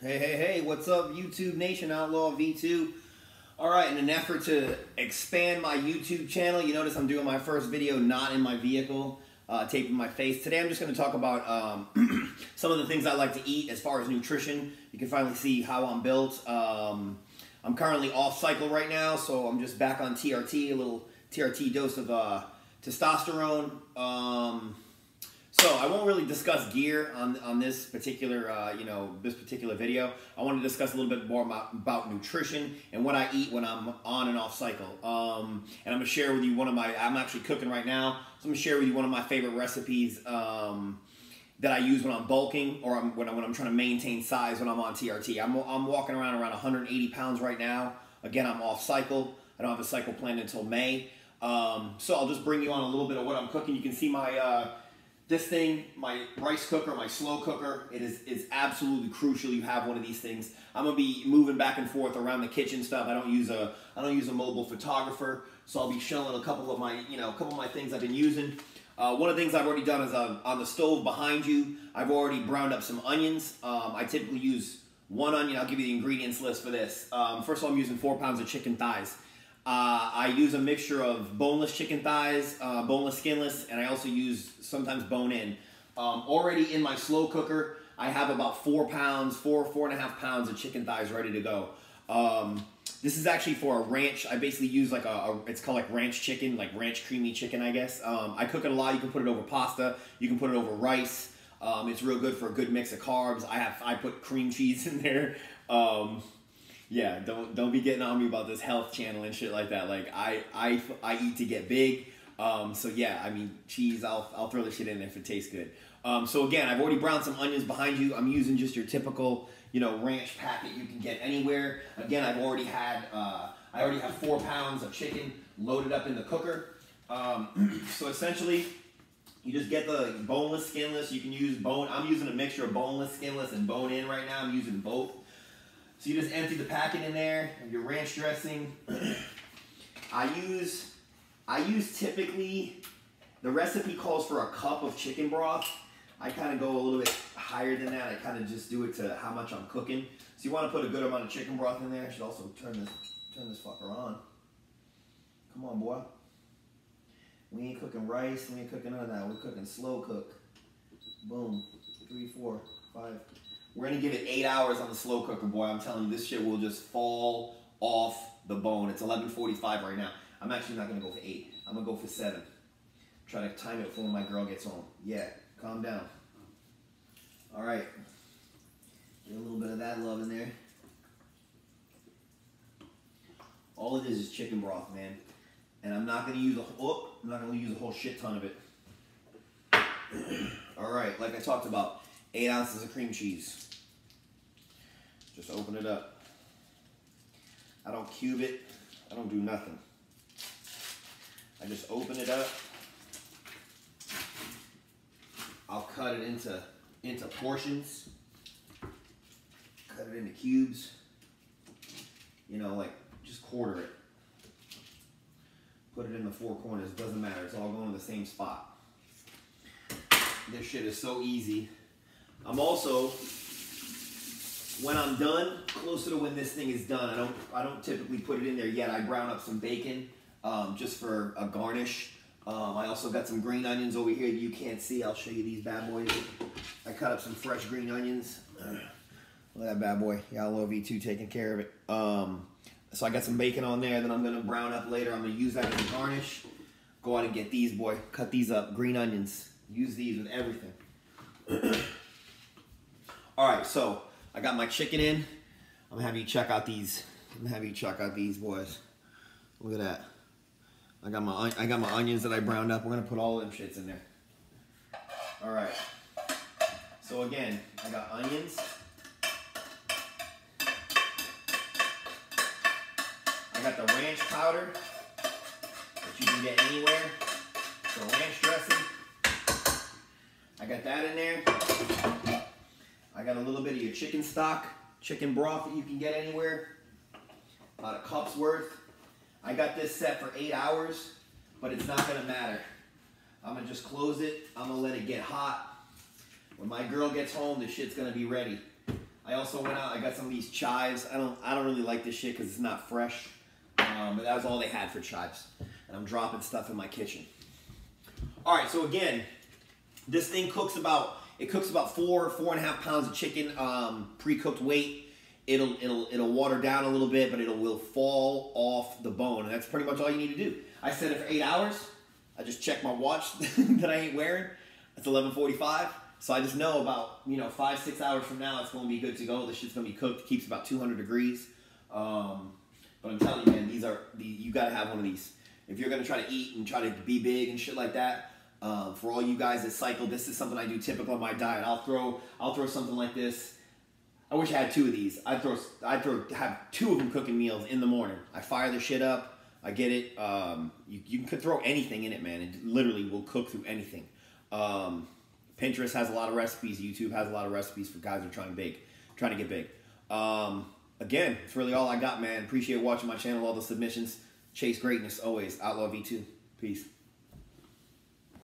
Hey, what's up, YouTube Nation? Outlaw V2. Alright, in an effort to expand my YouTube channel, you notice I'm doing my first video not in my vehicle, taping my face. Today I'm just going to talk about some of the things I like to eat as far as nutrition. You can finally see how I'm built. I'm currently off cycle right now, so I'm just back on TRT, a little TRT dose of testosterone. So I won't really discuss gear on this particular this particular video. I want to discuss a little bit more about nutrition and what I eat when I'm on and off cycle. And I'm gonna share with you I'm actually cooking right now, so I'm gonna share with you one of my favorite recipes that I use when I'm bulking or when I'm trying to maintain size when I'm on TRT. I'm walking around 180 pounds right now. Again, I'm off cycle. I don't have a cycle planned until May. So I'll just bring you on a little bit of what I'm cooking. You can see my this thing, my rice cooker, my slow cooker. It's absolutely crucial you have one of these things. I'm gonna be moving back and forth around the kitchen stuff. I don't use a mobile photographer, so I'll be showing a couple of my things I've been using. One of the things I've already done is on the stove behind you, I've already browned up some onions. I typically use one onion. I'll give you the ingredients list for this. First of all, I'm using 4 pounds of chicken thighs. I use a mixture of boneless chicken thighs, boneless, skinless, and I also use sometimes bone-in. Already in my slow cooker, I have about 4 and a half pounds of chicken thighs ready to go. This is actually for a ranch. I basically use like it's called like ranch chicken, like ranch creamy chicken, I guess. I cook it a lot. You can put it over pasta. You can put it over rice. It's real good for a good mix of carbs. I put cream cheese in there. Yeah, don't be getting on me about this health channel and shit like that. Like I eat to get big. So yeah, I mean cheese. I'll throw the shit in there if it tastes good. So again, I've already browned some onions behind you. I'm using just your typical ranch packet you can get anywhere. Again, I already have 4 pounds of chicken loaded up in the cooker. So essentially, you just get the boneless, skinless. You can use bone. I'm using a mixture of boneless, skinless, and bone-in right now. I'm using both. So you just empty the packet in there, your ranch dressing. I use typically, the recipe calls for a cup of chicken broth. I kind of go a little bit higher than that. I kind of just do it to how much I'm cooking. So you want to put a good amount of chicken broth in there. I should also turn this fucker on. Come on, boy. We ain't cooking rice. We ain't cooking none of that. We're cooking slow cook. Boom. 3, 4, 5. We're going to give it 8 hours on the slow cooker, boy. I'm telling you, this shit will just fall off the bone. It's 11:45 right now. I'm actually not going to go for 8. I'm going to go for 7. Try to time it for when my girl gets home. Yeah, calm down. All right. Get a little bit of that love in there. All it is chicken broth, man. And I'm not going to use a whole shit ton of it. All right, like I talked about, 8 ounces of cream cheese. Just open it up. I don't cube it. I don't do nothing. I just open it up. I'll cut it into portions. Cut it into cubes. Like just quarter it. Put it in the 4 corners. It doesn't matter. It's all going to the same spot. This shit is so easy. I'm also, when I'm done, closer to when this thing is done, I don't typically put it in there yet. I brown up some bacon just for a garnish. I also got some green onions over here that you can't see. I'll show you these bad boys. I cut up some fresh green onions. Look at that bad boy. Outlaw V2 taking care of it. So I got some bacon on there that I'm going to brown up later. I'm going to use that as a garnish. Go out and get these, boy. Cut these up. Green onions. Use these with everything. All right, so I got my chicken in. I'm gonna have you check out these. Boys. Look at that. I got my onions that I browned up. We're gonna put all of them shits in there. All right. So again, I got onions. I got the ranch powder that you can get anywhere. The ranch dressing. I got that in there. I got a little bit of your chicken stock, chicken broth that you can get anywhere. About a cup's worth. I got this set for 8 hours, but it's not gonna matter. I'm gonna just close it. I'm gonna let it get hot. When my girl gets home, the shit's gonna be ready. I also went out, I got some of these chives. I don't really like this shit because it's not fresh. But that was all they had for chives. And I'm dropping stuff in my kitchen. All right, so again, this thing cooks about 4.5 pounds of chicken, pre-cooked weight. It'll water down a little bit, but will fall off the bone, and that's pretty much all you need to do. I set it for 8 hours. I just checked my watch that I ain't wearing. It's 11:45, so I just know about 5-6 hours from now it's gonna be good to go. This shit's gonna be cooked. It keeps about 200 degrees. But I'm telling you, man, you gotta have one of these if you're gonna try to eat and try to be big and shit like that. For all you guys that cycle, this is something I do typical of my diet. I'll throw something like this. I wish I had 2 of these. I'd have 2 of them cooking meals in the morning. I fire the shit up. I get it. You can throw anything in it, man. It literally will cook through anything. Pinterest has a lot of recipes. YouTube has a lot of recipes for guys who are trying to get big. Again, it's really all I got, man. Appreciate watching my channel, all the submissions. Chase greatness always. Outlaw V2. Peace.